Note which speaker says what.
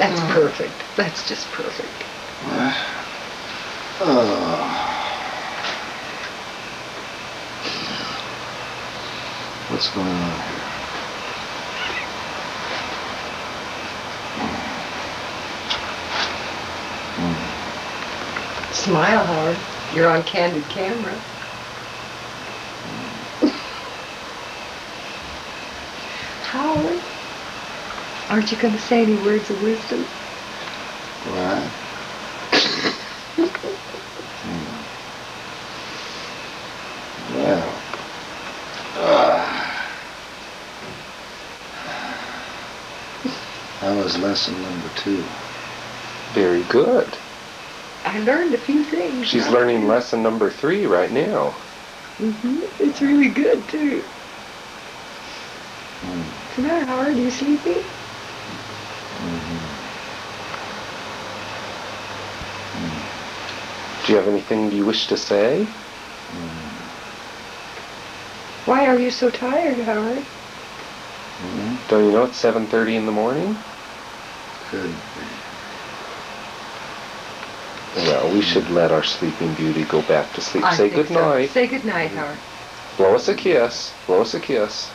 Speaker 1: That's perfect. That's just perfect.
Speaker 2: What's going on here?
Speaker 1: Smile, Howard. You're on candid camera. Howard, aren't you going to say any words of wisdom?
Speaker 2: What? Well, that was lesson number 2.
Speaker 3: Very good.
Speaker 1: I learned a few things.
Speaker 3: She's learning lesson number 3 right now.
Speaker 1: It's really good, too. What's the matter, Howard? Are you sleepy?
Speaker 3: Do you have anything you wish to say?
Speaker 1: Why are you so tired, Howard?
Speaker 3: Don't you know it's 7:30 in the morning?
Speaker 2: Could be.
Speaker 3: Well, we should let our sleeping beauty go back to sleep.
Speaker 1: I
Speaker 3: Say
Speaker 1: think
Speaker 3: good night.
Speaker 1: Say good night, Howard.
Speaker 3: Blow us a kiss. Blow us a kiss.